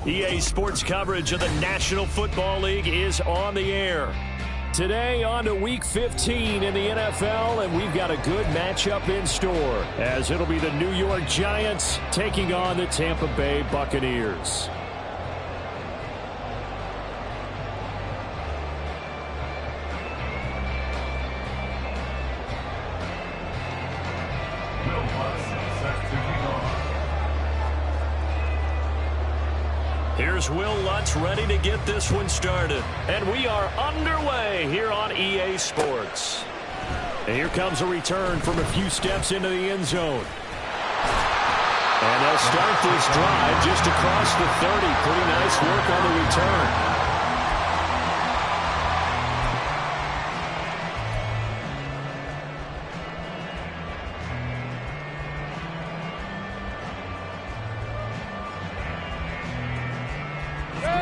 EA Sports coverage of the National Football League is on the air. Today on to Week 15 in the NFL, and we've got a good matchup in store, as it'll be the New York Giants taking on the Tampa Bay Buccaneers. Here's Will Lutz ready to get this one started. And we are underway here on EA Sports. And here comes a return from a few steps into the end zone. And they'll start this drive just across the 30. Pretty nice work on the return.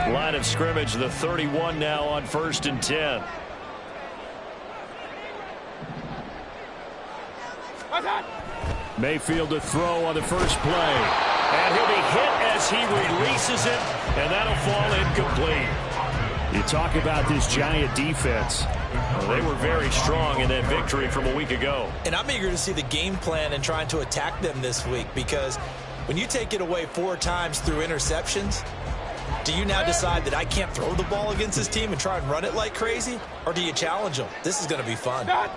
Line of scrimmage, the 31 now on 1st and 10. Mayfield to throw on the first play. And he'll be hit as he releases it, and that'll fall incomplete. You talk about this Giant defense. Well, they were very strong in that victory from a week ago. And I'm eager to see the game plan and trying to attack them this week, because when you take it away 4 times through interceptions, do you now decide that I can't throw the ball against this team and try and run it like crazy? Or do you challenge them? This is going to be fun. A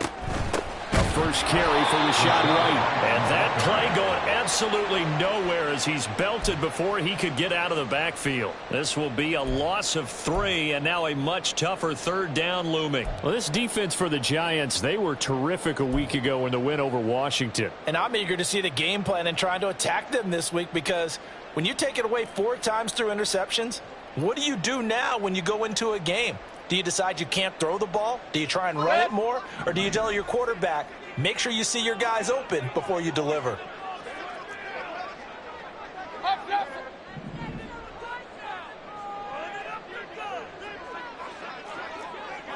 first carry for Rashad White. And that play going absolutely nowhere as he's belted before he could get out of the backfield. This will be a loss of 3, and now a much tougher 3rd down looming. Well, this defense for the Giants, they were terrific a week ago in the win over Washington. And I'm eager to see the game plan and trying to attack them this week, because when you take it away 4 times through interceptions, what do you do now when you go into a game? Do you decide you can't throw the ball? Do you try and run it more? Or do you tell your quarterback, make sure you see your guys open before you deliver?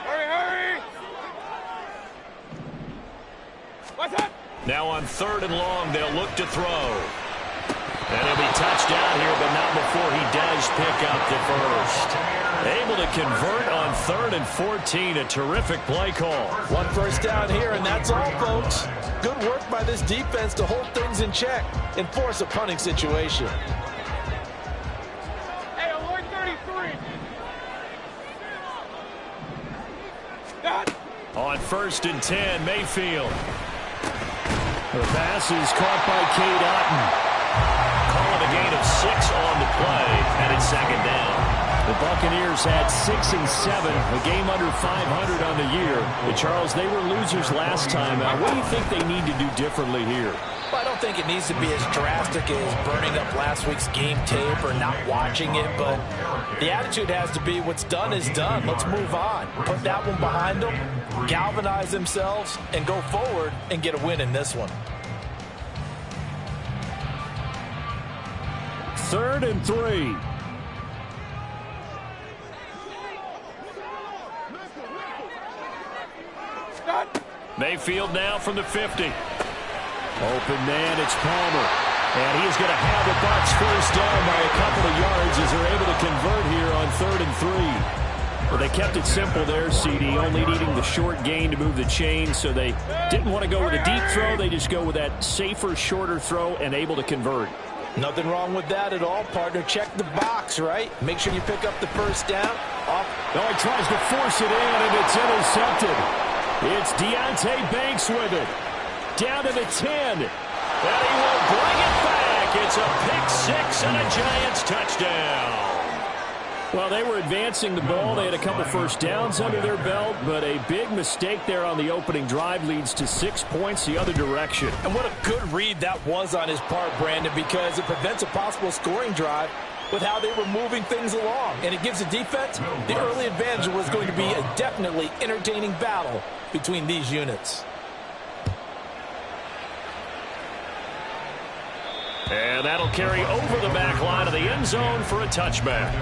Hurry! Now on 3rd and long, they'll look to throw. And he'll be touched down here, but not before he does pick up the first. Able to convert on 3rd and 14. A terrific play call. 1 first down here, and that's all, folks. Good work by this defense to hold things in check and force a punting situation. Hey, alert 33. On 1st and 10, Mayfield. The pass is caught by Cade Otton. Calling a gain of 6 on the play, and it's 2nd down. The Buccaneers had 6 and 7, a game under 500 on the year. But Charles, they were losers last time out. What do you think they need to do differently here? Well, I don't think it needs to be as drastic as burning up last week's game tape or not watching it, but the attitude has to be what's done is done. Let's move on. Put that one behind them, galvanize themselves, and go forward and get a win in this one. 3rd and 3. Mayfield now from the 50. Open man, it's Palmer. And he's going to have the Bucs first down by a couple of yards as they're able to convert here on 3rd and 3. Well, they kept it simple there, CD, only needing the short gain to move the chain, so they didn't want to go with a deep throw. They just go with that safer, shorter throw and able to convert. Nothing wrong with that at all, partner. Check the box, right? Make sure you pick up the first down. Oh, he tries to force it in, and it's intercepted. It's Deonte Banks with it. Down to the 10. And he will bring it back. It's a pick 6 and a Giants touchdown. Well, they were advancing the ball. They had a couple first downs under their belt, but a big mistake there on the opening drive leads to 6 points the other direction. And what a good read that was on his part, Brandon, because it prevents a possible scoring drive with how they were moving things along. And it gives the defense the early advantage. Was going to be a definitely entertaining battle between these units. And that'll carry over the back line of the end zone for a touchback.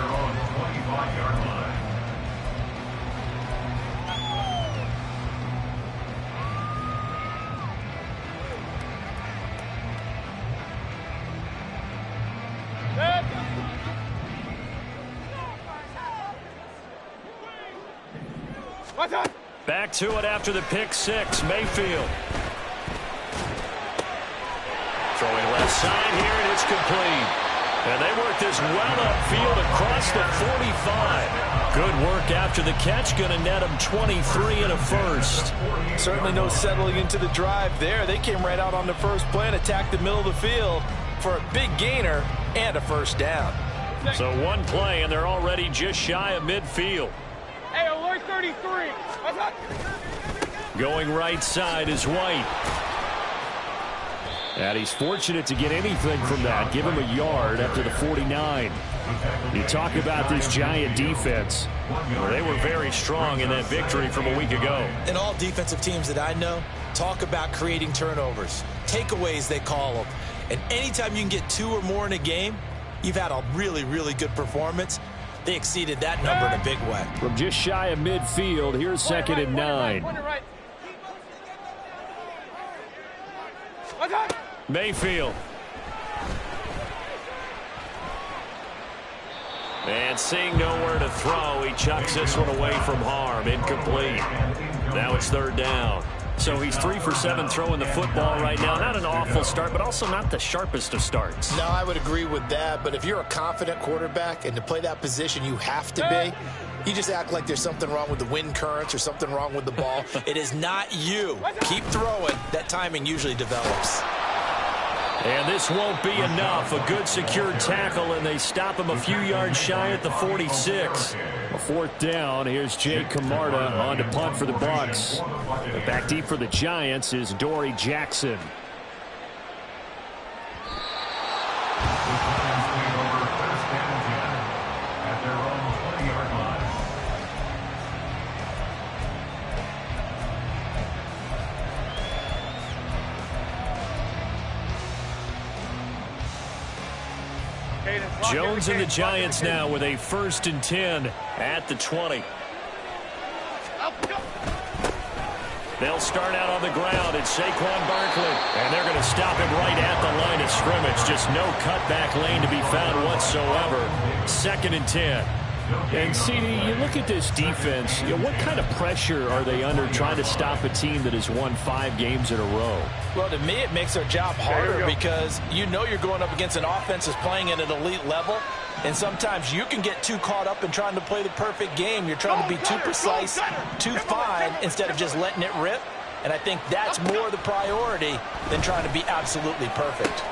Back to it after the pick six. Mayfield. Throwing left side here, and it's complete. And they work this well upfield across the 45. Good work after the catch. Going to net them 23 and a first. Certainly no settling into the drive there. They came right out on the first play and attacked the middle of the field for a big gainer and a first down. So one play, and they're already just shy of midfield. Hey, alert 33. Going right side is White. And he's fortunate to get anything from that. Give him a yard after the 49. You talk about this Giant defense. Well, they were very strong in that victory from a week ago. And all defensive teams that I know talk about creating turnovers. Takeaways, they call them. And anytime you can get 2 or more in a game, you've had a really, really good performance. They exceeded that number in a big way. From just shy of midfield, here's second and 9. Mayfield. And seeing nowhere to throw, he chucks this one away from harm. Incomplete. Now it's third down. So he's 3 for 7 throwing the football right now. Not an awful start, but also not the sharpest of starts. No, I would agree with that. But if you're a confident quarterback and to play that position you have to be, you just act like there's something wrong with the wind currents or something wrong with the ball. It is not you. Keep throwing. That timing usually develops. And this won't be enough. A good secured tackle, and they stop him a few yards shy at the 46. A fourth down. Here's Jay Camarda on to punt for the Bucs. Back deep for the Giants is Dory Jackson. Jones and the Giants now with a 1st and 10 at the 20. They'll start out on the ground. It's Saquon Barkley. And they're going to stop him right at the line of scrimmage. Just no cutback lane to be found whatsoever. 2nd and 10. And, CD, you look at this defense, what kind of pressure are they under trying to stop a team that has won 5 games in a row? Well, to me, it makes their job harder because you know you're going up against an offense that's playing at an elite level, and sometimes you can get too caught up in trying to play the perfect game. You're trying to be too precise, too fine, instead of just letting it rip, and I think that's more the priority than trying to be absolutely perfect.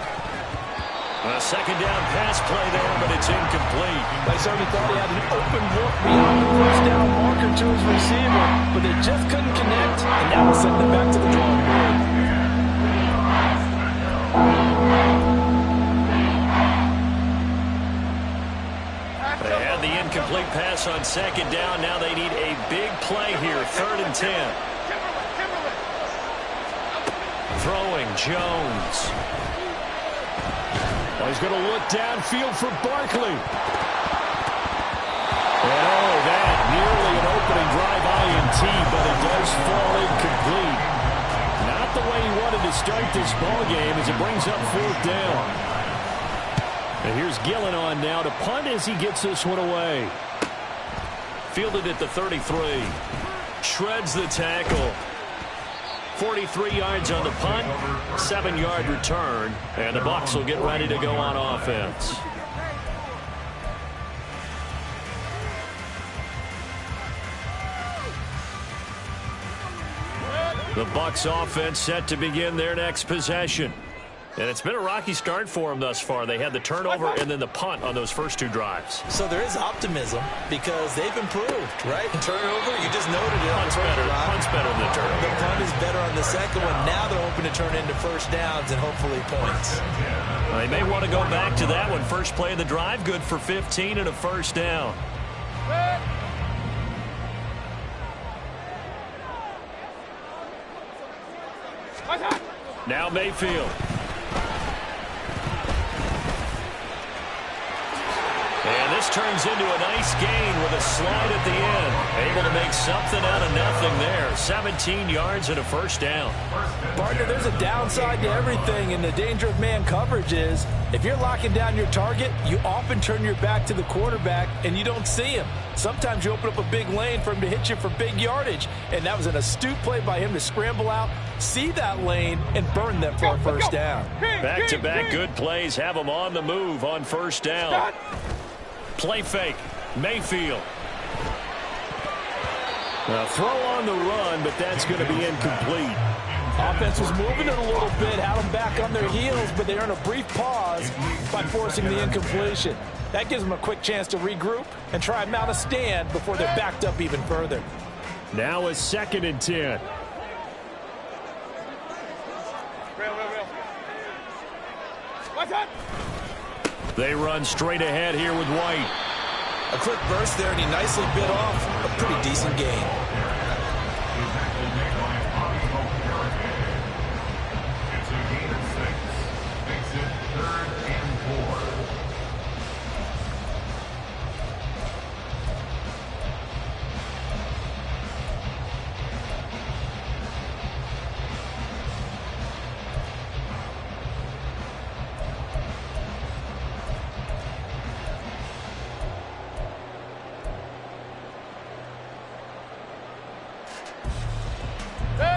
A second down pass play there, but it's incomplete. They certainly thought he had an open look beyond the first down marker to his receiver, but they just couldn't connect, and now we'll send them back to the drawing board. They had the incomplete pass on second down. Now they need a big play here, 3rd and 10. Throwing Jones. Well, he's going to look downfield for Barkley. And oh, that nearly an opening drive INT, but it does fall incomplete. Not the way he wanted to start this ball game as it brings up 4th down. And here's Gillen on now to punt as he gets this one away. Fielded at the 33. Shreds the tackle. 43 yards on the punt, 7-yard return, and the Bucs will get ready to go on offense. The Bucs offense set to begin their next possession. And it's been a rocky start for them thus far. They had the turnover and then the punt on those first 2 drives. So there is optimism because they've improved, right? Turnover, you just noted it. Punt's better than the turnover. The punt is better on the second one. Now they're hoping to turn into first downs and hopefully points. They may want to go back to that one. First play of the drive, good for 15 and a first down. Now Mayfield. And This turns into a nice gain with a slide at the end. Able to make something out of nothing there. 17 yards and a first down. Partner, there's a downside to everything, and the danger of man coverage is if you're locking down your target, you often turn your back to the quarterback and you don't see him. Sometimes you open up a big lane for him to hit you for big yardage, and that was an astute play by him to scramble out, see that lane, and burn them for a first down. Back-to-back good plays have them on the move on first down. Play fake. Mayfield. A throw on the run, but that's going to be incomplete. Offense was moving it a little bit, had them back on their heels, but they earn a brief pause by forcing the incompletion. That gives them a quick chance to regroup and try and mount a stand before they're backed up even further. Now a 2nd and 10. What's up? They run straight ahead here with White. A quick burst there, and he nicely bit off a pretty decent gain.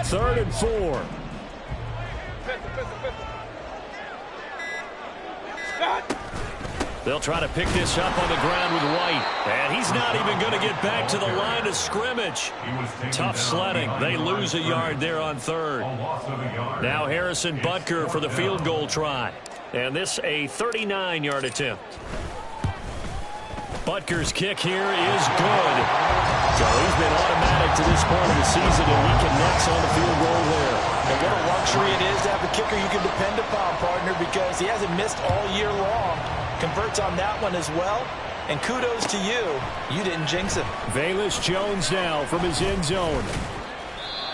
Third and 4. They'll try to pick this up on the ground with White. And he's not even going to get back to the line of scrimmage. Tough sledding. They lose a yard there on third. Now Harrison Butker for the field goal try. And this a 39-yard attempt. Butker's kick here is good. So he's been automatic to this point of the season, and he connects on the field goal there. And what a luxury it is to have a kicker you can depend upon, partner, because he hasn't missed all year long. Converts on that one as well. And kudos to you. You didn't jinx him. Velus Jones now from his end zone.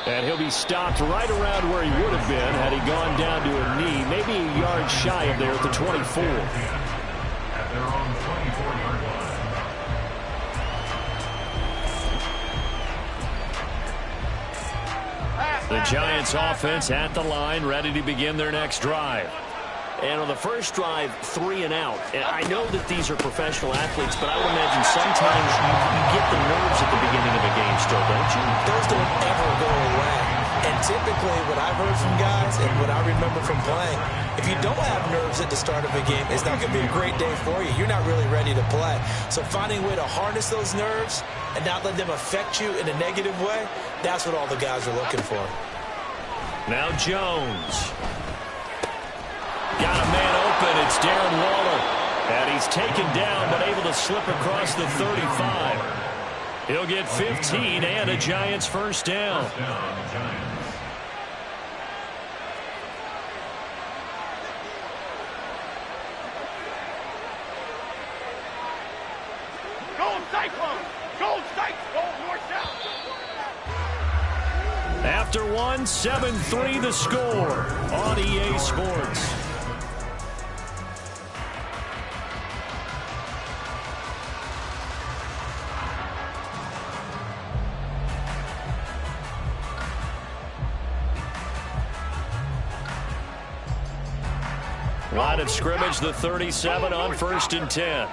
And he'll be stopped right around where he would have been had he gone down to a knee, maybe a yard shy of there at the 24. The Giants offense at the line, ready to begin their next drive. And on the first drive, 3 and out. And I know that these are professional athletes, but I would imagine sometimes you get the nerves at the beginning of a game still, don't you? Those don't ever go away. And typically what I've heard from guys and what I remember from playing, if you don't have nerves at the start of a game, it's not going to be a great day for you. You're not really ready to play. So finding a way to harness those nerves and not let them affect you in a negative way, that's what all the guys are looking for. Now Jones. Got a man open. It's Darren Waller. And he's taken down but able to slip across the 35. He'll get 15 and a Giants first down. Gold Cyclone! Gold Cyclone! Gold north-south! After one, 7-3 the score on EA Sports. Line of scrimmage, the 37 on 1st and 10.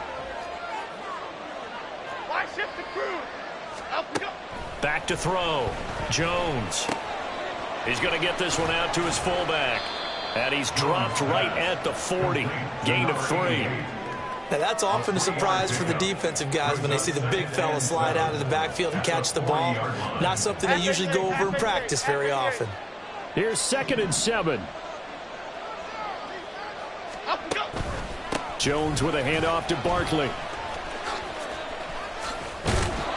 Back to throw. Jones. He's going to get this one out to his fullback. And he's dropped right at the 40. Gain of 3. Now that's often a surprise for the defensive guys when they see the big fella slide out of the backfield and catch the ball. Not something they usually go over in practice very often. Here's 2nd and 7. Jones with a handoff to Barkley.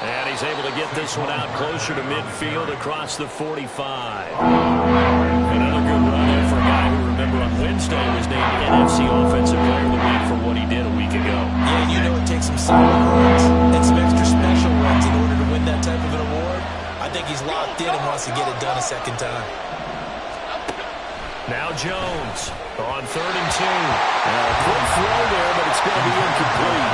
And he's able to get this one out closer to midfield across the 45. Another good run there for a guy who, remember, on Wednesday was named NFC Offensive Player of the Week for what he did a week ago. Yeah, you know it takes some solid runs and some extra special runs in order to win that type of an award. I think he's locked in and wants to get it done a second time. Now Jones on 3rd and 2. A quick throw there, but it's going to be incomplete.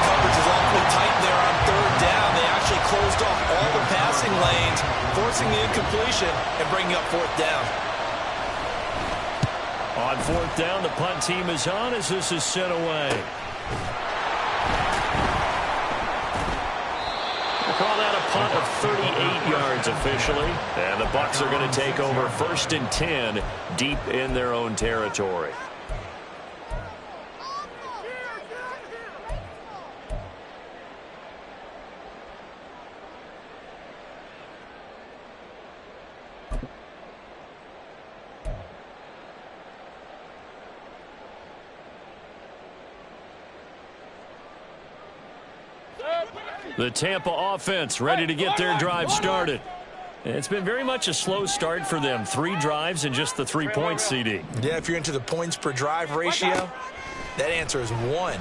Coverage is awfully tight there on third down. They actually closed off all the passing lanes, forcing the incompletion and bringing up fourth down. On fourth down, the punt team is on as this is sent away. We'll call that a punt of 38 yards officially. And the Bucs are going to take over 1st and 10 deep in their own territory. The Tampa offense ready to get their drive started. It's been very much a slow start for them. 3 drives and just the 3 points, CD. Yeah, if you're into the points per drive ratio, that answer is 1.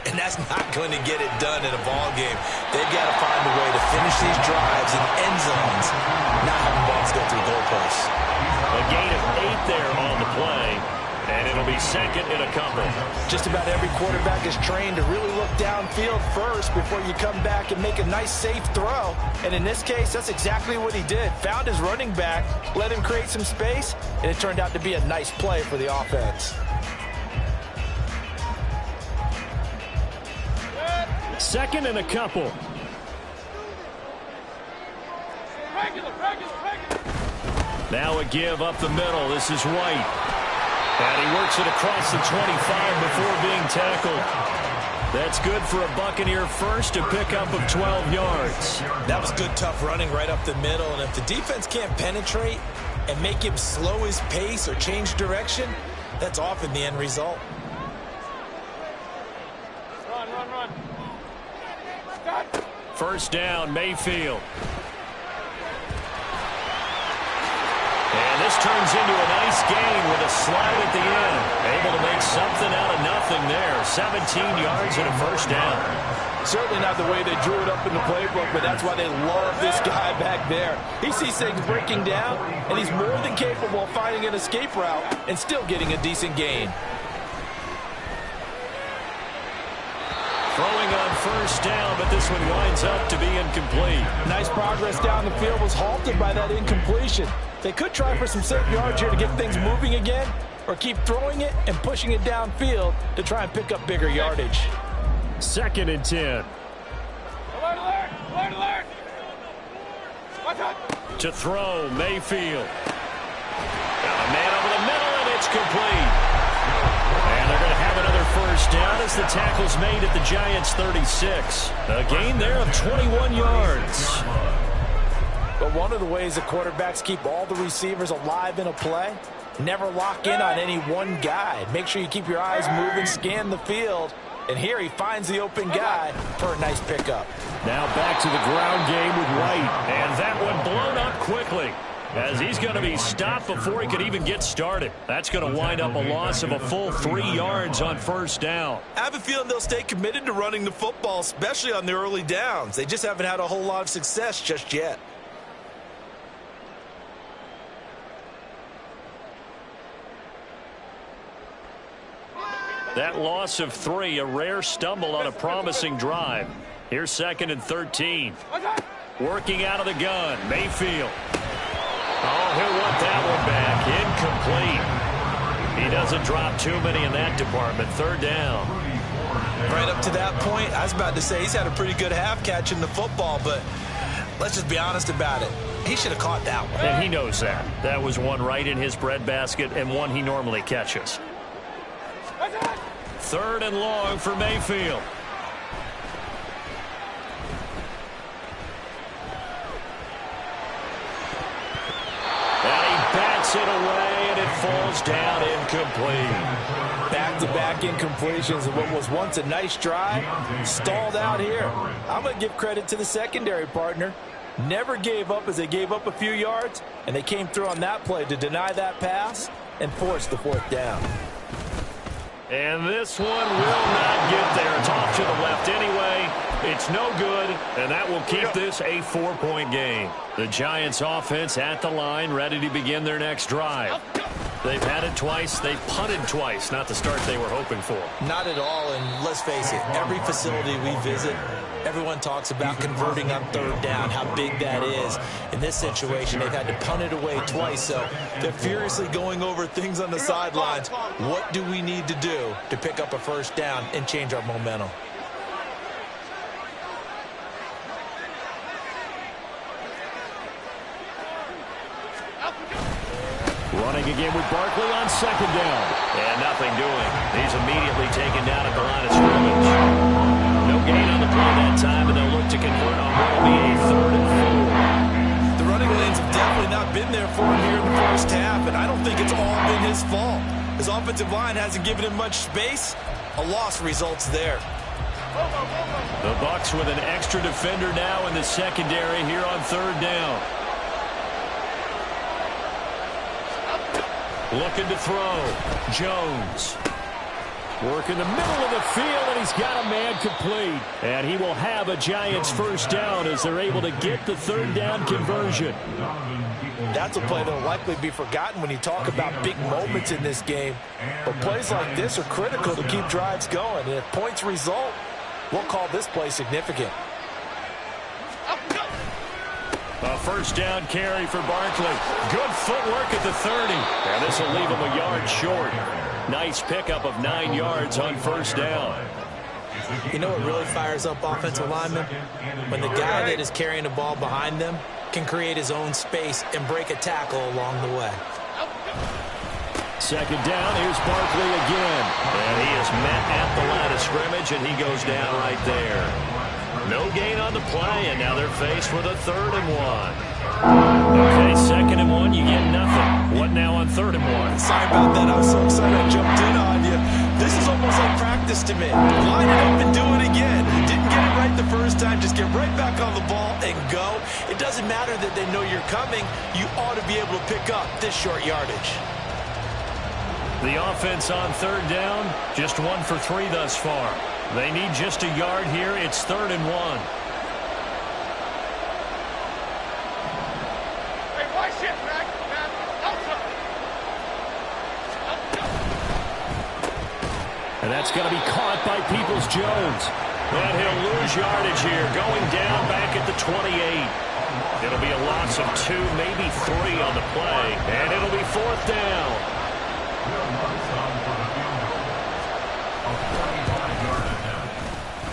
And that's not going to get it done in a ball game. They've got to find a way to finish these drives in end zones, not having balls go through goalposts. A gain of 8 there on the play. And it'll be 2nd and a couple. Just about every quarterback is trained to really look downfield first before you come back and make a nice, safe throw. And in this case, that's exactly what he did. Found his running back, let him create some space, and it turned out to be a nice play for the offense. 2nd and a couple. Now a give up the middle. This is White. And he works it across the 25 before being tackled. That's good for a Buccaneer first, a pickup of 12 yards. That was good, tough running right up the middle. And if the defense can't penetrate and make him slow his pace or change direction, that's often the end result. Run. 1st down, Mayfield. And this turns into a nice gain with a slide at the end. Able to make something out of nothing there. 17 yards and a 1st down. Certainly not the way they drew it up in the playbook, but that's why they love this guy back there. He sees things breaking down, and he's more than capable of finding an escape route and still getting a decent gain. Throwing on 1st down, but this one winds up to be incomplete. Nice progress down the field was halted by that incompletion. They could try for some safe yards here to get things moving again, or keep throwing it and pushing it downfield to try and pick up bigger yardage. 2nd and 10. Alert! To throw, Mayfield. Got a man over the middle, and it's complete. And they're going to have another 1st down as the tackle's made at the Giants' 36. A gain there of 21 yards. But one of the ways that quarterbacks keep all the receivers alive in a play, never lock in on any one guy. Make sure you keep your eyes moving, scan the field. And here he finds the open guy for a nice pickup. Now back to the ground game with White. And that one blown up quickly, as he's going to be stopped before he could even get started. That's going to wind up a loss of a full 3 yards on 1st down. I have a feeling they'll stay committed to running the football, especially on the early downs. They just haven't had a whole lot of success just yet. That loss of 3, a rare stumble on a promising drive. Here's 2nd and 13. Working out of the gun, Mayfield. Oh, he'll want that one back. Incomplete. He doesn't drop too many in that department. 3rd down. Right up to that point, I was about to say he's had a pretty good half catching the football, but let's just be honest about it. He should have caught that one. And he knows that. That was one right in his breadbasket and one he normally catches. 3rd and long for Mayfield. And he bats it away, and it falls down incomplete. Back-to-back incompletions of what was once a nice drive, stalled out here. I'm going to give credit to the secondary partner. Never gave up as they gave up a few yards, and they came through on that play to deny that pass and force the 4th down. And this one will not get there. It's off to the left anyway. It's no good, and that will keep this a 4-point game. The Giants offense at the line, ready to begin their next drive. They've had it twice. They've punted twice. Not the start they were hoping for. Not at all, and let's face it, every facility we visit, everyone talks about converting on third down, how big that is. In this situation, they've had to punt it away twice, so they're furiously going over things on the sidelines. What do we need to do to pick up a first down and change our momentum? Running again with Barkley on second down. And nothing doing. He's immediately taken down at the line of scrimmage. No gain on the play that time, and they'll look to convert on what will be a 3rd and 4. The running lanes have definitely not been there for him here in the first half, and I don't think it's all been his fault. His offensive line hasn't given him much space. A loss results there. The Bucs with an extra defender now in the secondary here on 3rd down. Looking to throw. Jones. Work in the middle of the field, and he's got a man complete. And he will have a Giants first down as they're able to get the 3rd down conversion. That's a play that will likely be forgotten when you talk about big moments in this game. But plays like this are critical to keep drives going. And if points result, we'll call this play significant. A first down carry for Barkley. Good footwork at the 30. And this will leave him a yard short. Nice pickup of 9 yards on first down. You know what really fires up offensive linemen? When the guy that is carrying the ball behind them can create his own space and break a tackle along the way. Second down, here's Barkley again. And he is met at the line of scrimmage, and he goes down right there. No gain on the play, and now they're faced with a 3rd and 1. Okay, 2nd and 1, you get nothing. What now on 3rd and 1? Sorry about that. I was so excited I jumped in on you. This is almost like practice to me. Line it up and do it again. Didn't get it right the first time. Just get right back on the ball and go. It doesn't matter that they know you're coming. You ought to be able to pick up this short yardage. The offense on 3rd down, just 1 for 3 thus far. They need just a yard here. It's 3rd and 1. Hey, watch it, Mac. And that's going to be caught by Peoples-Jones. And he'll lose yardage here, going down back at the 28. It'll be a loss of 2, maybe 3 on the play. And it'll be 4th down.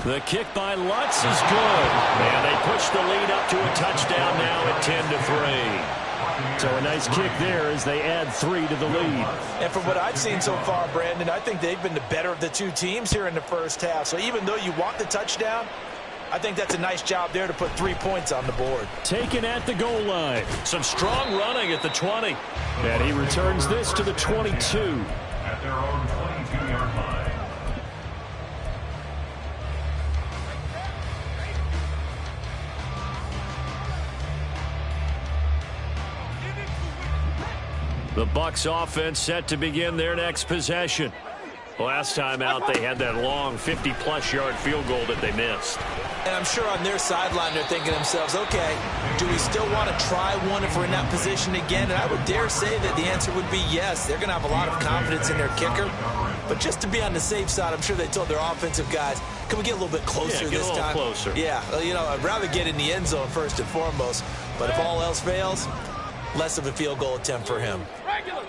The kick by Lutz is good. And they push the lead up to a touchdown now at 10-3. So a nice kick there as they add 3 to the lead. And from what I've seen so far, Brandon, I think they've been the better of the two teams here in the first half. So even though you want the touchdown, I think that's a nice job there to put 3 points on the board. Taken at the goal line. Some strong running at the 20. And he returns this to the 22. At their own 22-yard line. The Bucs offense set to begin their next possession. Last time out, they had that long 50-plus yard field goal that they missed. And I'm sure on their sideline they're thinking to themselves, okay, do we still want to try one if we're in that position again? And I would dare say that the answer would be yes. They're going to have a lot of confidence in their kicker. But just to be on the safe side, I'm sure they told their offensive guys, can we get a little bit closer this time? Closer. Yeah, you know, I'd rather get in the end zone first and foremost. But if all else fails, less of a field goal attempt for him. Regular.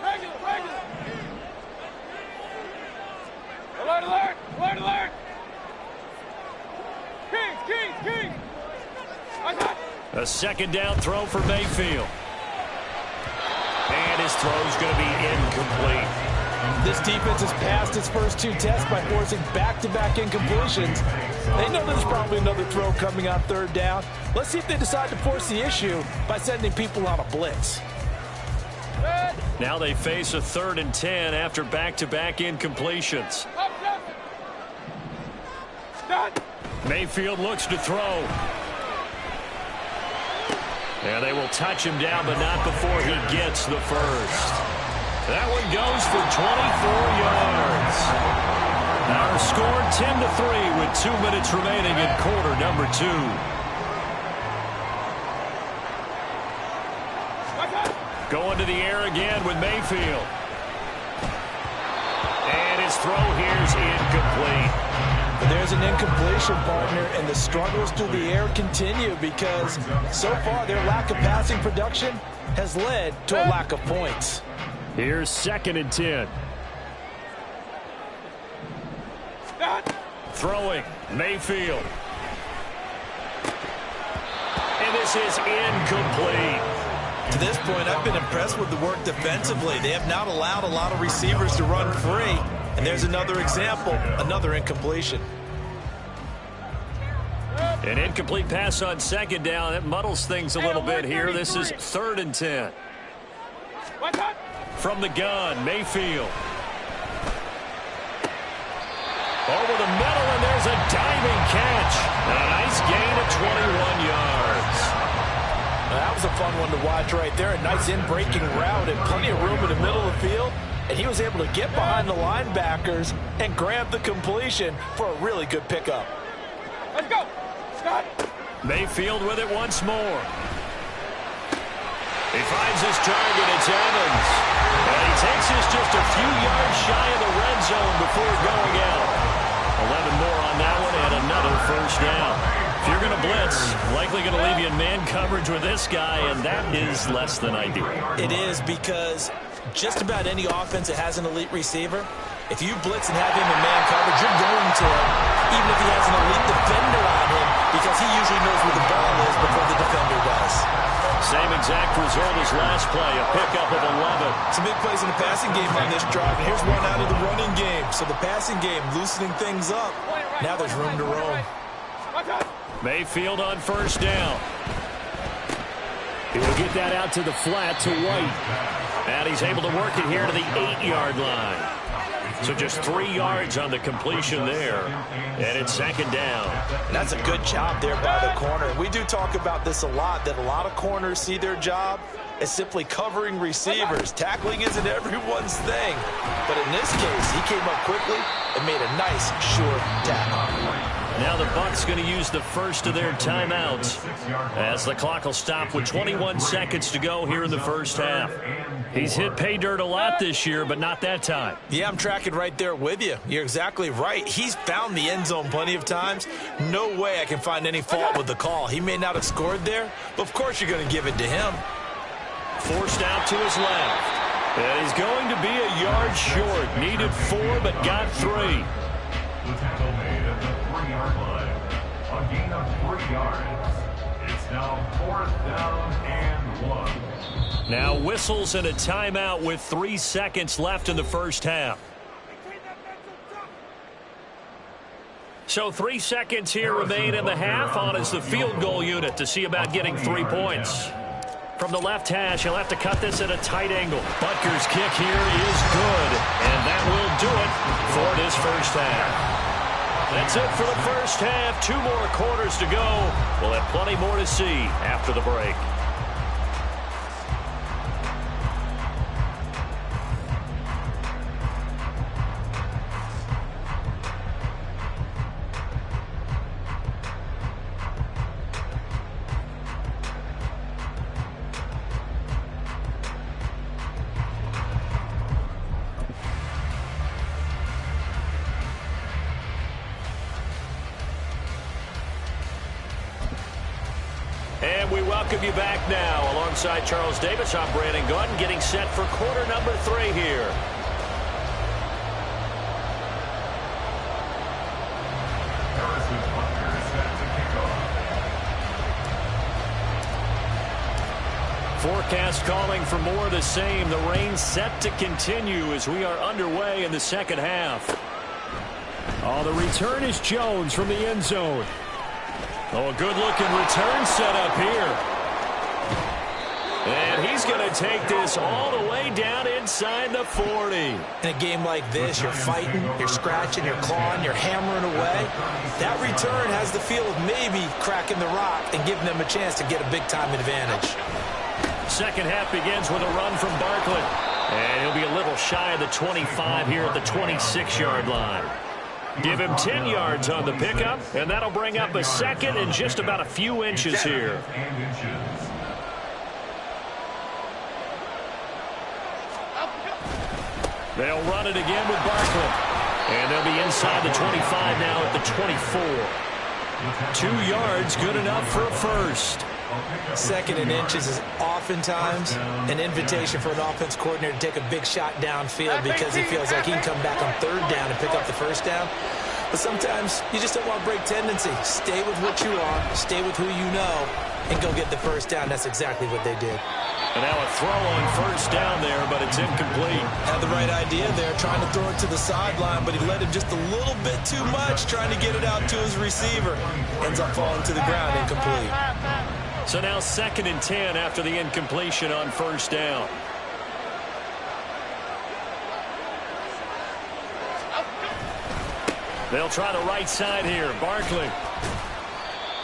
Alert. Kings. I got it. A second down throw for Mayfield. And his throw's going to be incomplete. This defense has passed its first 2 tests by forcing back-to-back incompletions. They know there's probably another throw coming on 3rd down. Let's see if they decide to force the issue by sending people on a blitz. Now they face a 3rd and 10 after back-to-back incompletions. Mayfield looks to throw. And they will touch him down, but not before he gets the first. That one goes for 24 yards. Our score 10-3 with 2 minutes remaining in quarter number 2. Going to the air again with Mayfield. And his throw here's incomplete. There's an incompletion, partner, and the struggles through the air continue because so far their lack of passing production has led to a lack of points. Here's 2nd and 10. Throwing, Mayfield. And this is incomplete. To this point, I've been impressed with the work defensively. They have not allowed a lot of receivers to run free. And there's another example, another incompletion. An incomplete pass on 2nd down. That muddles things a little bit here. This is 3rd and 10. From the gun, Mayfield. Over the middle, and there's a diving catch. And a nice gain of 21 yards. That was a fun one to watch right there. A nice in-breaking route and plenty of room in the middle of the field. And he was able to get behind the linebackers and grab the completion for a really good pickup. Let's go. Scott. Mayfield with it once more. He finds his target. It's Evans. And he takes this just a few yards shy of the red zone before going out. 11 more on that one and another first down. If you're going to blitz, likely going to leave you in man coverage with this guy, and that is less than ideal. It is because just about any offense that has an elite receiver, if you blitz and have him in man coverage, you're going to him, even if he has an elite defender on him, because he usually knows where the ball is before the defender does. Same exact result as last play, a pickup of 11. Some big plays in the passing game on this drive, and here's one out of the running game. So the passing game loosening things up. Now there's room to roam. Mayfield on 1st down. He'll get that out to the flat to White. And he's able to work it here to the 8-yard line. So just 3 yards on the completion there. And it's 2nd down. That's a good job there by the corner. We do talk about this a lot, that a lot of corners see their job as simply covering receivers. Tackling isn't everyone's thing. But in this case, he came up quickly and made a nice, sure tackle. Now the Bucs going to use the first of their timeouts as the clock will stop with 21 seconds to go here in the first half. He's hit pay dirt a lot this year, but not that time. Yeah, I'm tracking right there with you. You're exactly right. He's found the end zone plenty of times. No way I can find any fault with the call. He may not have scored there, but of course you're going to give it to him. Forced out to his left. And he's going to be a yard short. Needed 4, but got 3. The tackle made at the 3-yard line. A gain of 3 yards. It's now 4th down and 1. Now whistles and a timeout with 3 seconds left in the first half. So 3 seconds here remain in the half on as the field goal unit to see about getting 3 points. From the left hash, he'll have to cut this at a tight angle. Butker's kick here is good, and that will do it for this first half. That's it for the first half. 2 more quarters to go. We'll have plenty more to see after the break. And we welcome you back now. Alongside Charles Davis, I'm Brandon Gunn, getting set for quarter number 3 here. Harrison Butker is set to kick off. Forecast calling for more of the same. The rain set to continue as we are underway in the second half. Oh, the return is Jones from the end zone. Oh, a good-looking return set up here. And he's going to take this all the way down inside the 40. In a game like this, you're fighting, you're scratching, you're clawing, you're hammering away. That return has the feel of maybe cracking the rock and giving them a chance to get a big-time advantage. Second half begins with a run from Barkley. And he'll be a little shy of the 25 here at the 26-yard line. Give him 10 yards on the pickup, and that'll bring up a second and just about a few inches here. They'll run it again with Barkley. And they'll be inside the 25 now at the 24. 2 yards, good enough for a first. Second and inches is oftentimes an invitation for an offense coordinator to take a big shot downfield because he feels like he can come back on third down and pick up the first down. But sometimes you just don't want to break tendency. Stay with what you are, stay with who you know, and go get the first down. That's exactly what they did. And now a throw on first down there, but it's incomplete. Had the right idea there, trying to throw it to the sideline, but he led him just a little bit too much, trying to get it out to his receiver. Ends up falling to the ground, incomplete. So now 2nd and 10 after the incompletion on first down. They'll try the right side here. Barkley.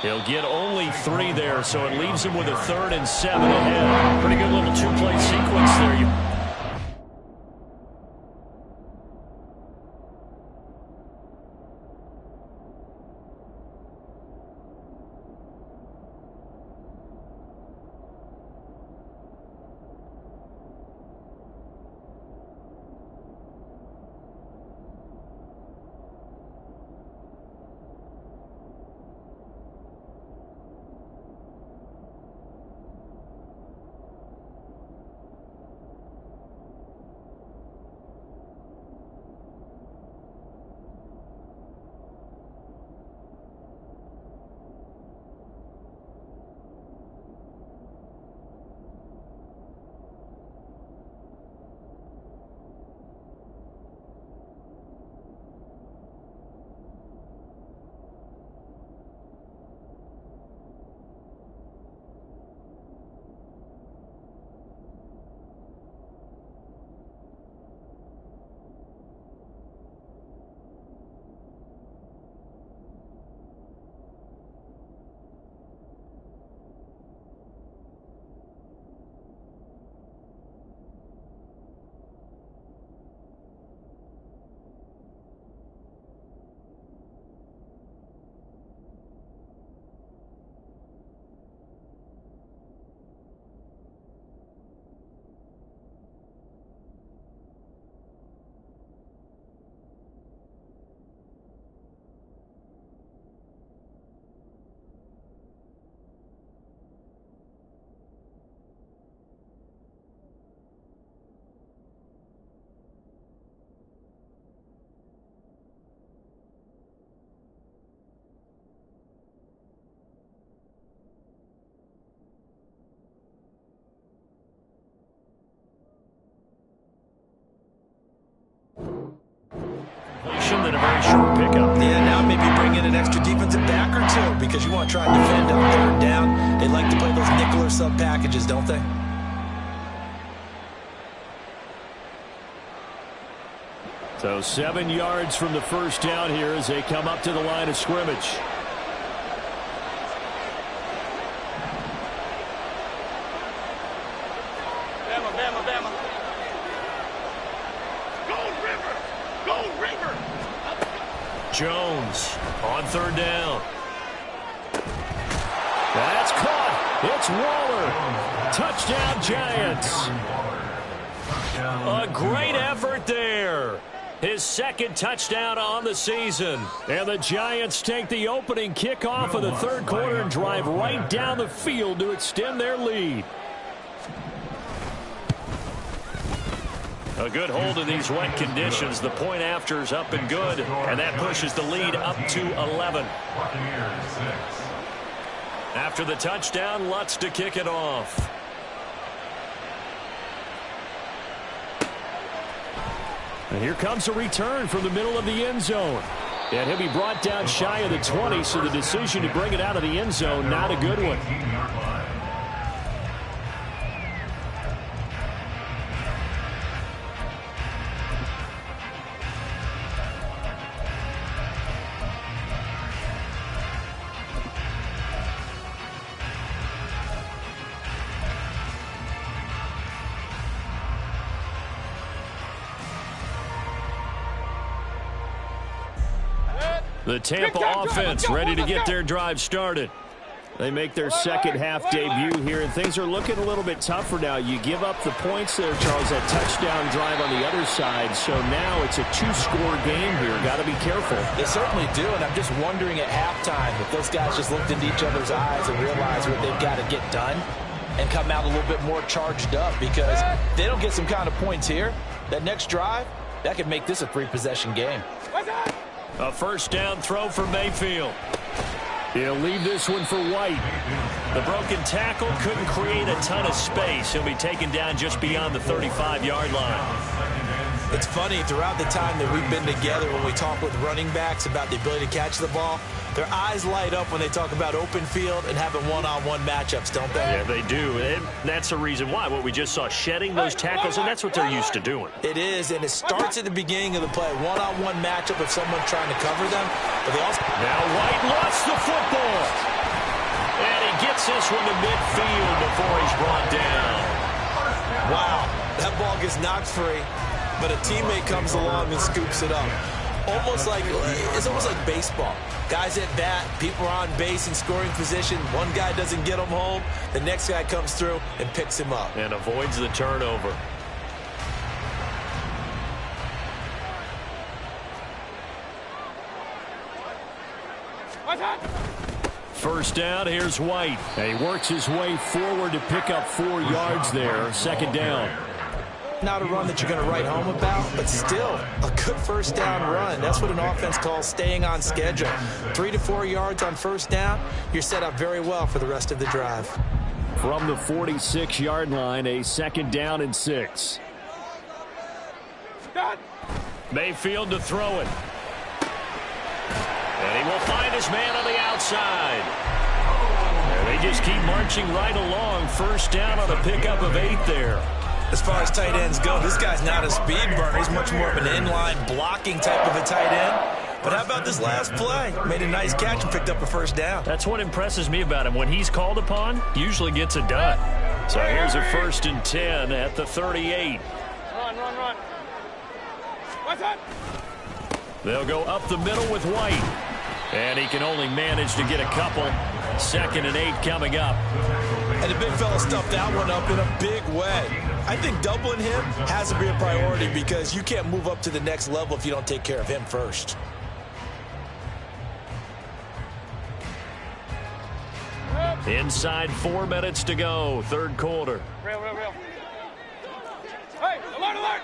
He'll get only 3 there, so it leaves him with a 3rd and 7 ahead. Pretty good little 2-play sequence there. Than a very short pickup. Yeah, now maybe bring in an extra defensive back or two because you want to try and defend on 3rd down. They like to play those nickel or sub packages, don't they? So 7 yards from the first down here as they come up to the line of scrimmage. Jones on 3rd down. That's caught. It's Waller. Touchdown, Giants. A great effort there. His 2nd touchdown on the season. And the Giants take the opening kickoff of the 3rd quarter and drive right down the field to extend their lead. A good hold in these wet conditions. The point after is up and good, and that pushes the lead up to 11. After the touchdown, Lutz to kick it off. And here comes a return from the middle of the end zone. And he'll be brought down shy of the 20, so the decision to bring it out of the end zone, not a good one. The Tampa offense ready to get their drive started. They make their second half debut here, and things are looking a little bit tougher now. You give up the points there, Charles, that touchdown drive on the other side. So now it's a two-score game here. Got to be careful. They certainly do, and I'm just wondering at halftime if those guys just looked into each other's eyes and realized what they've got to get done and come out a little bit more charged up, because if they don't get some kind of points here, that next drive, that could make this a three-possession game. A first down throw for Mayfield. He'll leave this one for White. The broken tackle couldn't create a ton of space. He'll be taken down just beyond the 35-yard line. It's funny, throughout the time that we've been together, when we talk with running backs about the ability to catch the ball, their eyes light up when they talk about open field and having one-on-one matchups, don't they? Yeah, they do. And that's the reason why. What we just saw, shedding those tackles, and that's what they're used to doing. It is, and it starts at the beginning of the play. One-on-one matchup if someone's trying to cover them. But they also... Now White lost the football. And he gets this one to midfield before he's brought down. Wow, that ball gets knocked free, but a teammate comes along and scoops it up. It's almost like baseball. Guys at bat, people are on base in scoring position. One guy doesn't get him home. The next guy comes through and picks him up. And avoids the turnover. First down, here's White. And he works his way forward to pick up 4 yards there. Second down. Not a run that you're going to write home about, but still a good first down run. That's what an offense calls staying on schedule. 3 to 4 yards on first down, you're set up very well for the rest of the drive. From the 46-yard line, a second down and 6. Mayfield to throw it. And he will find his man on the outside. And they just keep marching right along. First down on a pickup of 8 there. As far as tight ends go, this guy's not a speed burner. He's much more of an inline blocking type of a tight end. But how about this last play? Made a nice catch and picked up a first down. That's what impresses me about him. When he's called upon, usually gets it done. So here's a 1st and 10 at the 38. Run. What's that? They'll go up the middle with White. And he can only manage to get a couple. 2nd and 8 coming up. And the big fella stuffed that one up in a big way. I think doubling him has to be a priority, because you can't move up to the next level if you don't take care of him first. Inside 4 minutes to go, third quarter. Real. Hey, alert!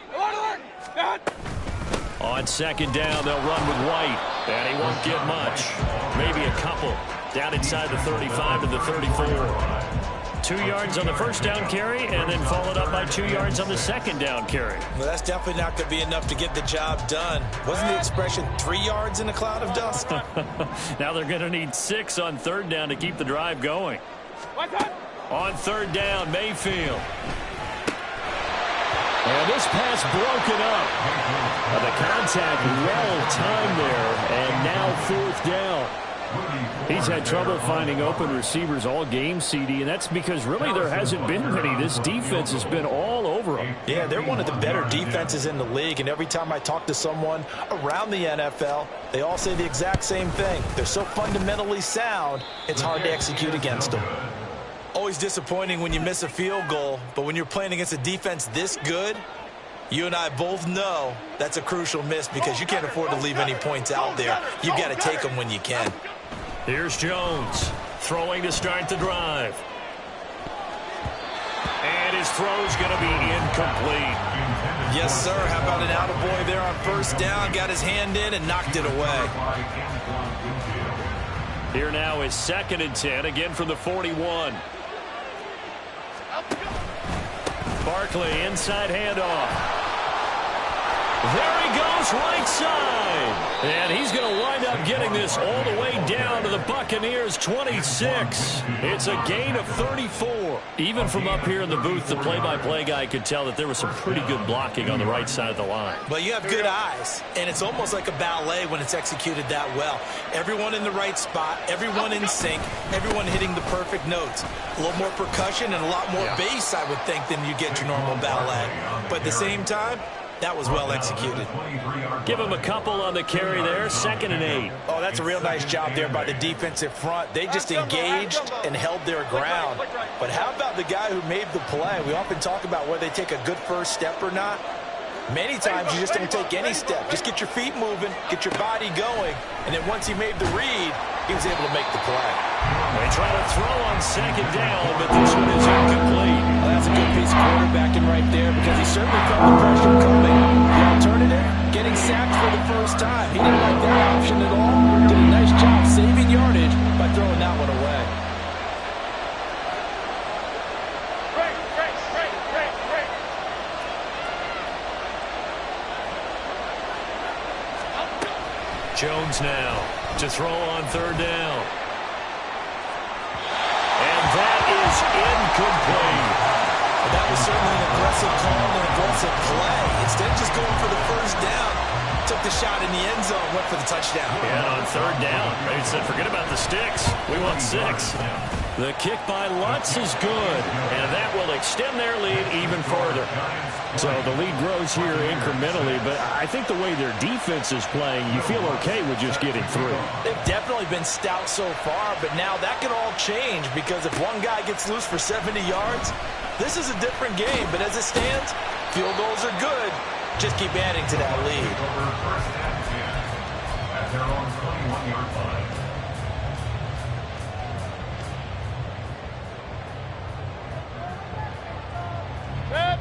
On second down, they'll run with White. And he won't get much. Maybe a couple. Down inside the 35 to the 34. 2 yards on the first down carry, and then followed up by 2 yards on the second down carry. Well, that's definitely not going to be enough to get the job done. Wasn't the expression 3 yards in a cloud of dust? Now they're going to need 6 on third down to keep the drive going. On third down, Mayfield. And this pass broken up. The contact well timed there, and now 4th down. He's had trouble finding open receivers all game, CD, and that's because really there hasn't been many. This defense has been all over them. Yeah, they're one of the better defenses in the league, and every time I talk to someone around the NFL, they all say the exact same thing. They're so fundamentally sound, it's hard to execute against them. Always disappointing when you miss a field goal, but when you're playing against a defense this good, you and I both know that's a crucial miss, because you can't afford to leave any points out there. You've got to take them when you can. Here's Jones throwing to start the drive. And his throw's going to be incomplete. Yes, sir. How about an attaboy there on first down? Got his hand in and knocked it away. Here now is 2nd and 10, again from the 41. Barkley, inside handoff. There he goes, right side. And he's going to wind up getting this all the way down to the Buccaneers' 26. It's a gain of 34. Even from up here in the booth, the play-by-play guy could tell that there was some pretty good blocking on the right side of the line. Well, you have good eyes, and it's almost like a ballet when it's executed that well. Everyone in the right spot, everyone in sync, everyone hitting the perfect notes. A little more percussion and a lot more bass, I would think, than you get your normal ballet. But at the same time, That was well executed. Give him a couple on the carry there, 2nd and 8. Oh, that's a real nice job there by the defensive front. They just engaged and held their ground. But how about the guy who made the play? We often talk about whether they take a good first step or not. Many times you just don't take any step. Just get your feet moving, get your body going, and then once he made the read, he was able to make the play. They try to throw on 2nd down, but this one is incomplete. Well, that's a good piece of quarterbacking right there because he certainly felt the pressure coming. The alternative, getting sacked for the first time. He didn't like that option at all. Did a nice job saving yardage by throwing that one away. Jones now to throw on 3rd down. And that is incomplete. And that was certainly an aggressive call and an aggressive play. Instead of just going for the first down, took the shot in the end zone, went for the touchdown. And on 3rd down, they said, forget about the sticks. We want 6. The kick by Lutz is good, and that will extend their lead even further. So the lead grows here incrementally, but I think the way their defense is playing, you feel okay with just getting through. They've definitely been stout so far, but now that can all change because if one guy gets loose for 70 yards, this is a different game. But as it stands, field goals are good. Just keep adding to that lead. At their own 21-yard line.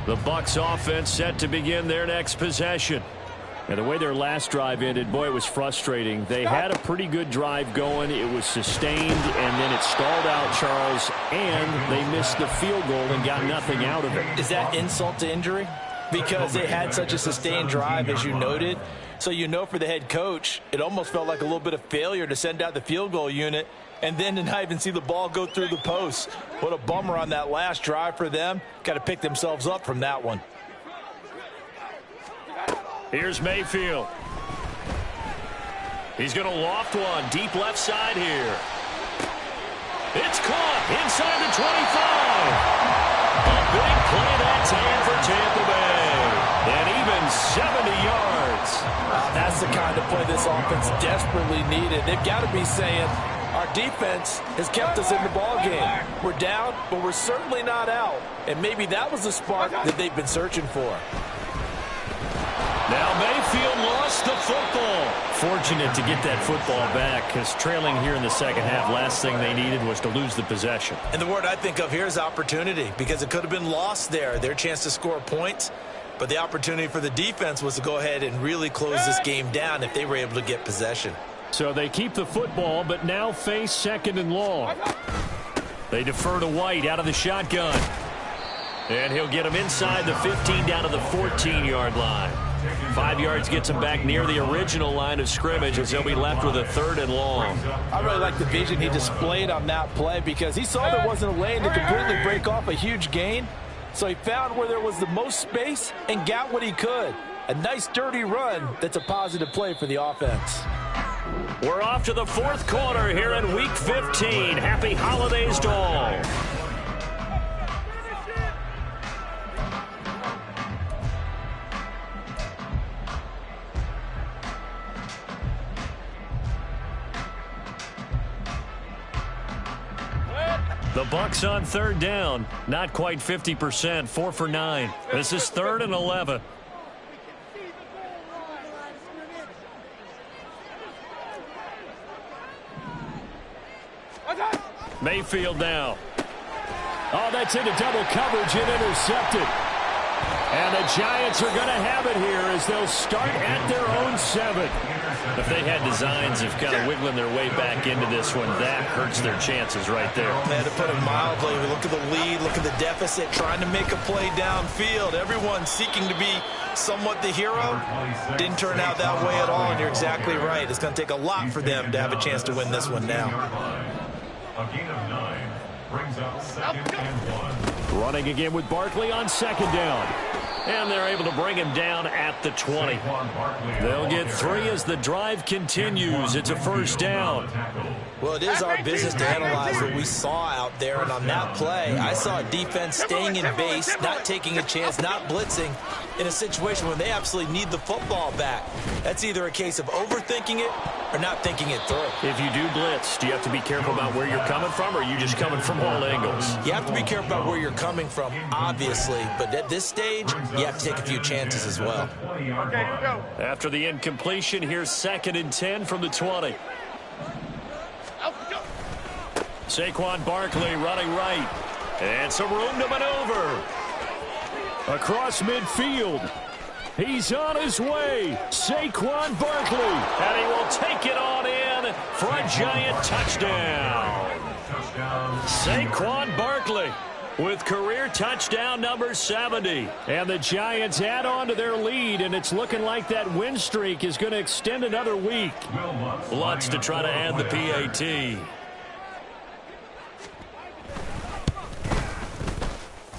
The Bucs offense set to begin their next possession. And the way their last drive ended, boy, it was frustrating. They had a pretty good drive going. It was sustained, and then it stalled out, Charles, and they missed the field goal and got nothing out of it. Is that insult to injury? Because they had such a sustained drive, as you noted. So you know for the head coach, it almost felt like a little bit of failure to send out the field goal unit and then to not even see the ball go through the posts. What a bummer on that last drive for them. Got to pick themselves up from that one. Here's Mayfield. He's going to loft one deep left side here. It's caught inside the 25. A big play that time for Tampa Bay. And even 70 yards. That's the kind of play this offense desperately needed. They've got to be saying, our defense has kept us in the ball game. We're down, but we're certainly not out. And maybe that was the spark that they've been searching for. Now Mayfield lost the football. Fortunate to get that football back because trailing here in the second half, last thing they needed was to lose the possession. And the word I think of here is opportunity because it could have been lost there. Their chance to score points. But the opportunity for the defense was to go ahead and really close this game down if they were able to get possession. So they keep the football, but now face 2nd and long. They defer to White out of the shotgun. And he'll get him inside the 15 down to the 14-yard line. 5 yards gets him back near the original line of scrimmage as he'll be left with a 3rd and long. I really like the vision he displayed on that play because he saw there wasn't a lane to completely break off a huge gain. So he found where there was the most space and got what he could. A nice dirty run that's a positive play for the offense. We're off to the 4th quarter here in Week 15. Happy holidays to all. The Bucs on 3rd down. Not quite 50%. 4 for 9. This is 3rd and 11. Mayfield now. Oh, that's into double coverage and intercepted. And the Giants are going to have it here as they'll start at their own 7. If they had designs of kind of wiggling their way back into this one, that hurts their chances right there. Man, to put it mildly, look at the lead, look at the deficit, trying to make a play downfield. Everyone seeking to be somewhat the hero. Didn't turn out that way at all, and you're exactly right. It's going to take a lot for them to have a chance to win this one now. A gain of 9 brings up 2nd and 1. Running again with Barkley on 2nd down. And they're able to bring him down at the 20. They'll get 3 as the drive continues. It's a first down. Well, it is our business to analyze what we saw out there. And on that play, I saw a defense staying in base, not taking a chance, not blitzing in a situation where they absolutely need the football back. That's either a case of overthinking it or not thinking it through. If you do blitz, do you have to be careful about where you're coming from, or are you just coming from all angles? You have to be careful about where you're coming from, obviously. But at this stage, you have to take a few chances as well. Okay, here we go. After the incompletion, here's 2nd and 10 from the 20. Saquon Barkley running right. And some room to maneuver. Across midfield. He's on his way. Saquon Barkley. And he will take it on in for a giant touchdown. Saquon Barkley with career touchdown number 70. And the Giants add on to their lead, and it's looking like that win streak is going to extend another week. Lutz to try to add the PAT.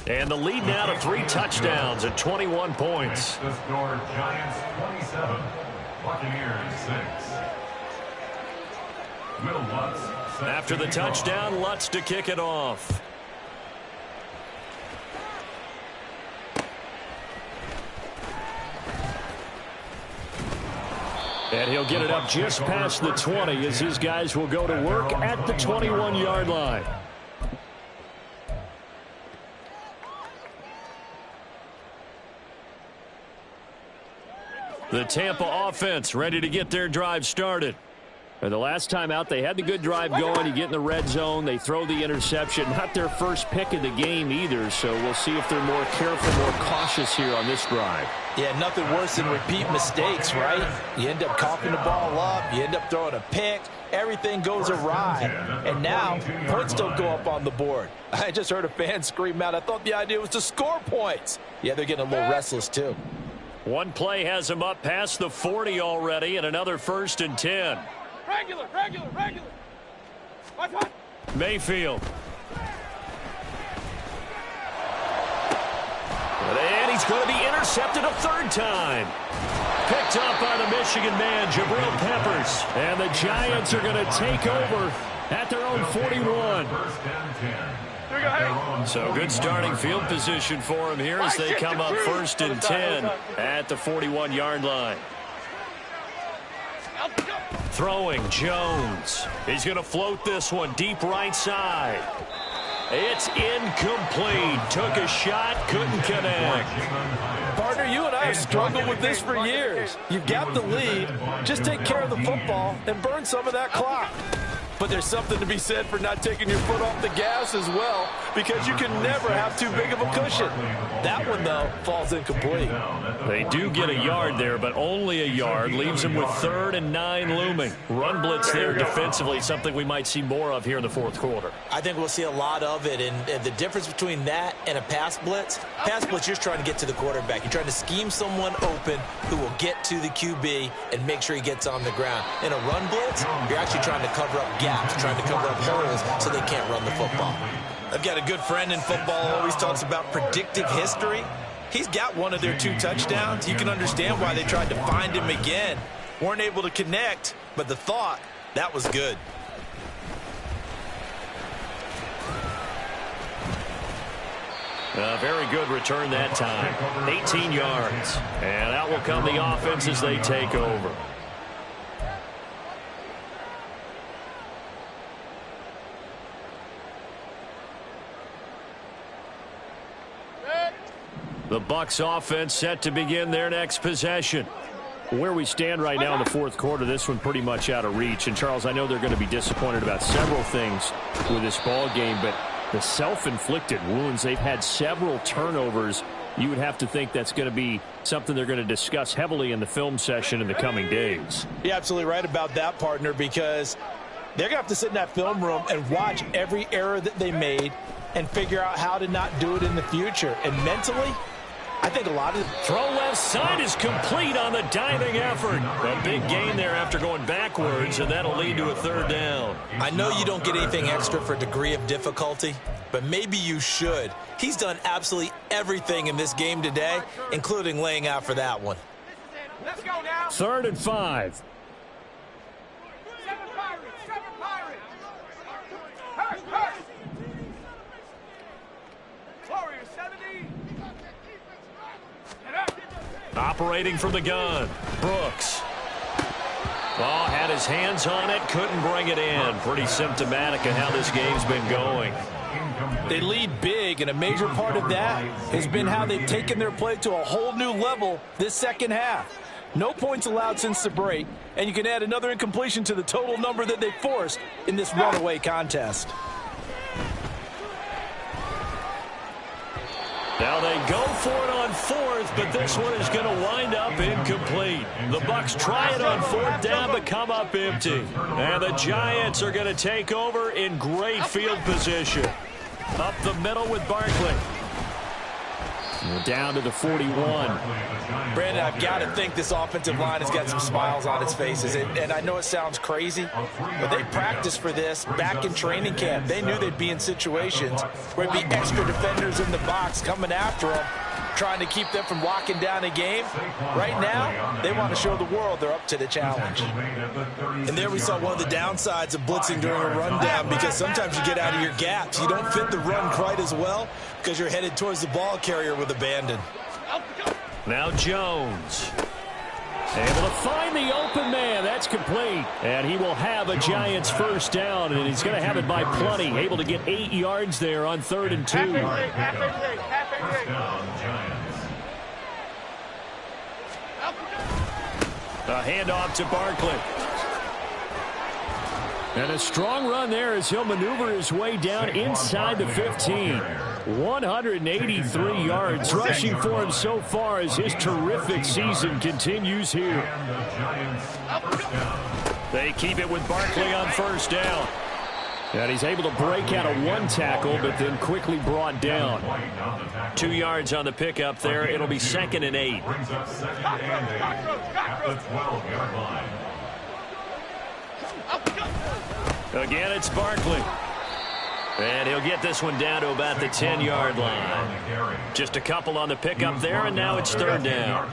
And the lead now to 3 touchdowns at 21 points. The score, Giants 27, Buccaneers 6. Will Lutz. After the touchdown, Lutz to kick it off. And he'll get it up just past the 20 as his guys will go to work at the 21-yard line. The Tampa offense ready to get their drive started. And the last time out, they had the good drive going. You get in the red zone. They throw the interception. Not their first pick of the game either, so we'll see if they're more careful, more cautious here on this drive. Yeah, nothing worse than repeat mistakes, right? You end up coughing the ball up. You end up throwing a pick. Everything goes awry. And now, points don't go up on the board. I just heard a fan scream out, I thought the idea was to score points. Yeah, they're getting a little restless, too. One play has him up past the 40 already, and another 1st and 10. Regular. Watch. Mayfield. And he's going to be intercepted a 3rd time. Picked up by the Michigan man, Jabril Peppers. And the Giants are going to take over at their own 41. So good starting field position for him here as they come up 1st and 10 at the 41-yard line. Throwing Jones. He's going to float this one deep right side. It's incomplete. Took a shot, couldn't connect. Partner, you and I have struggled with this for years. You've got the lead. Just take care of the football and burn some of that clock. But there's something to be said for not taking your foot off the gas as well, because you can never have too big of a cushion. That one, though, falls incomplete. They do get a yard there, but only a yard. Leaves them with 3rd and 9 looming. Run blitz there defensively, something we might see more of here in the 4th quarter. I think we'll see a lot of it, and the difference between that and a pass blitz, you're trying to get to the quarterback. You're trying to scheme someone open who will get to the QB and make sure he gets on the ground. In a run blitz, you're actually trying to cover up gaps, trying to cover up holes so they can't run the football. I've got a good friend in football who always talks about predictive history. He's got one of their 2 touchdowns. You can understand why they tried to find him again. Weren't able to connect, but the thought, that was good. A very good return that time. 18 yards. And out will come the offense as they take over. The Bucs offense set to begin their next possession. Where we stand right now in the 4th quarter, this one pretty much out of reach. And, Charles, I know they're going to be disappointed about several things with this ball game, but the self-inflicted wounds, they've had several turnovers. You would have to think that's going to be something they're going to discuss heavily in the film session in the coming days. You're absolutely right about that, partner, because they're going to have to sit in that film room and watch every error that they made and figure out how to not do it in the future. And mentally, I think a lot of... Throw left side is complete on the diving effort. A big gain there after going backwards, and that'll lead to a 3rd down. I know you don't get anything extra for degree of difficulty, but maybe you should. He's done absolutely everything in this game today, including laying out for that one. Let's go now. 3rd and 5. 7 Pirates. 7 Pirates. Hurry. Warriors 70. Get up. Operating from the gun. Brooks. Ball had his hands on it, couldn't bring it in. Pretty symptomatic of how this game's been going. They lead big, and a major part of that has been how they've taken their play to a whole new level this second half. No points allowed since the break, and you can add another incompletion to the total number that they forced in this runaway contest. Now they go for it on 4th, but this one is going to wind up incomplete. The Bucs try it on 4th down, but come up empty. And the Giants are going to take over in great field position. Up the middle with Barkley. We're down to the 41. Brandon, I've got to think this offensive line has got some smiles on its faces. And I know it sounds crazy, but they practiced for this back in training camp. They knew they'd be in situations where there'd be extra defenders in the box coming after them, trying to keep them from locking down a game. Right now, they want to show the world they're up to the challenge. And there we saw one of the downsides of blitzing during a rundown, because sometimes you get out of your gaps. You don't fit the run quite as well because you're headed towards the ball carrier with abandon. Now Jones. Able to find the open man. That's complete. And he will have a Giants first down, and he's going to have it by plenty. Able to get 8 yards there on 3rd and 2. A handoff to Barkley. And a strong run there as he'll maneuver his way down inside the 15. 183 yards rushing for him so far as his terrific season continues here. They keep it with Barkley on first down. And he's able to break out of one tackle, but then quickly brought down. 2 yards on the pickup there. It'll be 2nd and 8. Brings up 2nd and 8 at the 12-yard line. Again, it's Barkley. And he'll get this one down to about the 10-yard line. Just a couple on the pickup there, and now it's 3rd down.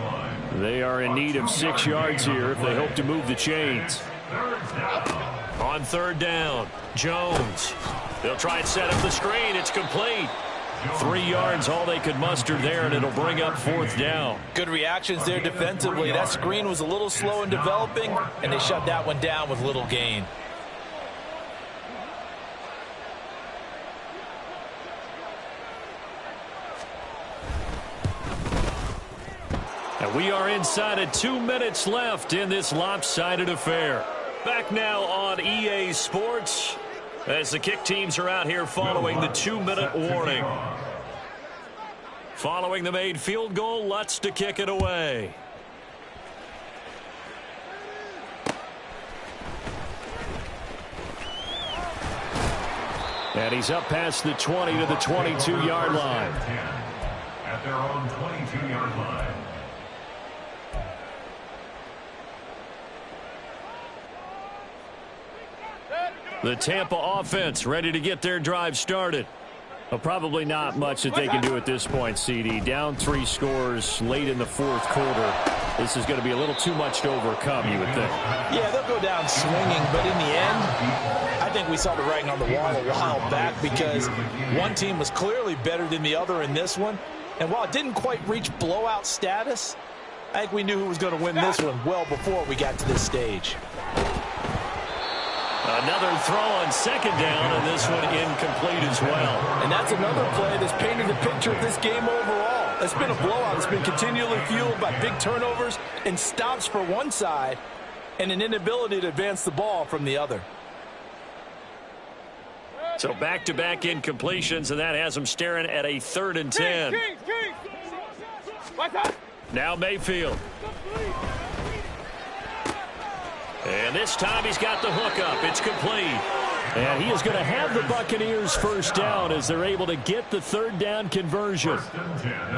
They are in need of 6 yards here if they hope to move the chains. On 3rd down, Jones. They'll try and set up the screen. It's complete. 3 yards, all they could muster there, and it'll bring up 4th down. Good reactions there defensively. That screen was a little slow in developing, and they shut that one down with little gain. And we are inside of 2 minutes left in this lopsided affair. Back now on EA Sports as the kick teams are out here following the 2-minute warning. Following the made field goal, Lutz to kick it away. And he's up past the 20 to the 22-yard line. At their own 22-yard line. The Tampa offense ready to get their drive started. Well, probably not much that they can do at this point, CD. Down 3 scores late in the 4th quarter. This is going to be a little too much to overcome, you would think. Yeah, they'll go down swinging, but in the end, I think we saw the writing on the wall a while back, because one team was clearly better than the other in this one. And while it didn't quite reach blowout status, I think we knew who was going to win this one well before we got to this stage. Another throw on 2nd down, and this one incomplete as well. And that's another play that's painted the picture of this game overall. It's been a blowout. It's been continually fueled by big turnovers and stops for one side and an inability to advance the ball from the other. So back-to-back incompletions, and that has them staring at a 3rd and 10. Now Mayfield. And this time he's got the hook up. It's complete. And he is going to have the Buccaneers first down as they're able to get the 3rd down conversion.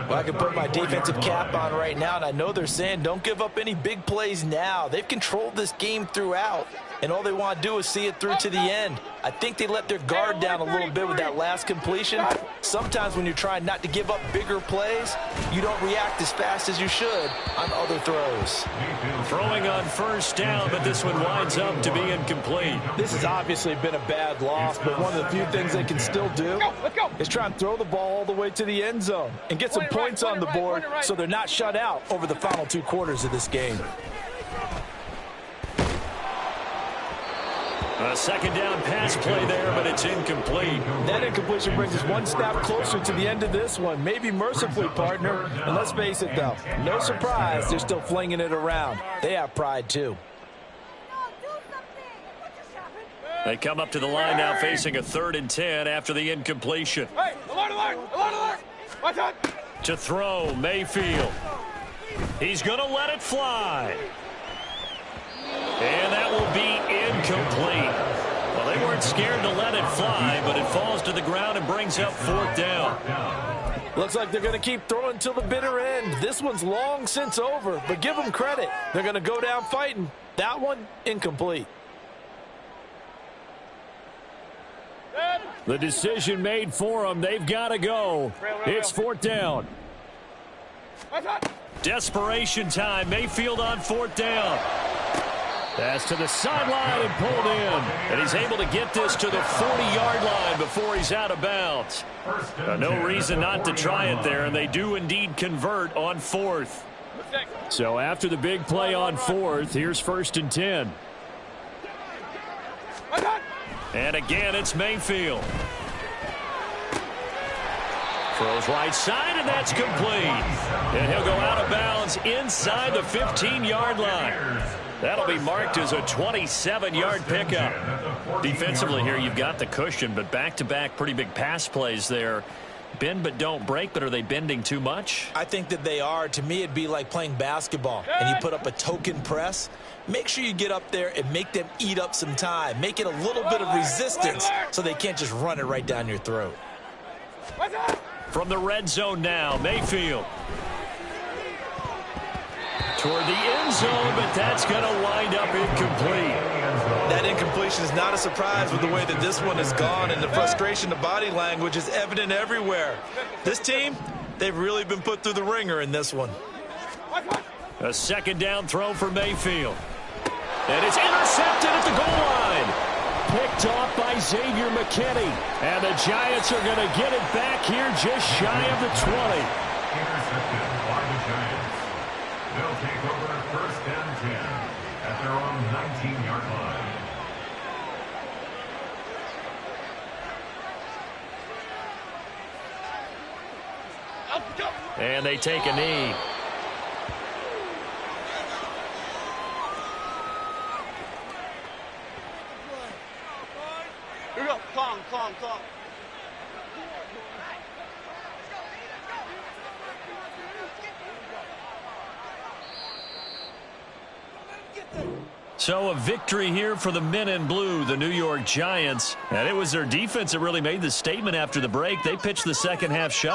Well, I can put my defensive cap on right now, and I know they're saying don't give up any big plays now. They've controlled this game throughout. and all they want to do is see it through to the end. I think they let their guard down a little bit with that last completion. Sometimes when you're trying not to give up bigger plays, you don't react as fast as you should on other throws. Throwing on first down, but this one winds up to be incomplete. This has obviously been a bad loss, but one of the few things they can still do is try and throw the ball all the way to the end zone and get some points on the board so they're not shut out over the final 2 quarters of this game. A second down pass play there, but it's incomplete. That incompletion brings us one step closer to the end of this one. Maybe mercifully, partner. And let's face it, though, no surprise, they're still flinging it around. They have pride, too. They come up to the line now facing a 3rd and 10 after the incompletion. Hey, alert, alert, alert, alert. Watch out. To throw, Mayfield. He's going to let it fly. And that will be incomplete. Well, they weren't scared to let it fly, but it falls to the ground and brings up 4th down. Looks like they're going to keep throwing till the bitter end. This one's long since over, but give them credit. They're going to go down fighting. That one, incomplete. The decision made for them. They've got to go. It's 4th down. Desperation time. Mayfield on 4th down. Pass to the sideline and pulled in. And he's able to get this to the 40-yard line before he's out of bounds. No reason not to try it there, and they do indeed convert on 4th. So after the big play on 4th, here's 1st and 10. And again, it's Mayfield. Throws right side, and that's complete. And he'll go out of bounds inside the 15-yard line. That'll be marked as a 27-yard pickup. Defensively here, you've got the cushion, but back-to-back pretty big pass plays there. Bend but don't break, but are they bending too much? I think that they are. To me, it'd be like playing basketball, and you put up a token press. Make sure you get up there and make them eat up some time. Make it a little bit of resistance so they can't just run it right down your throat. From the red zone now, Mayfield. Toward the end zone, but that's going to wind up incomplete. That incompletion is not a surprise with the way that this one has gone, and the frustration, the body language is evident everywhere. This team, they've really been put through the ringer in this one. A second down throw for Mayfield. And it's intercepted at the goal line. Picked off by Xavier McKinney. And the Giants are going to get it back here just shy of the 20. Intercepted by the Giants. They'll take over 1st and 10 at their own 19-yard line. And they take a knee. Here we go. Calm, calm, calm. So a victory here for the men in blue, the New York Giants. And it was their defense that really made the statement after the break. They pitched the second half shut.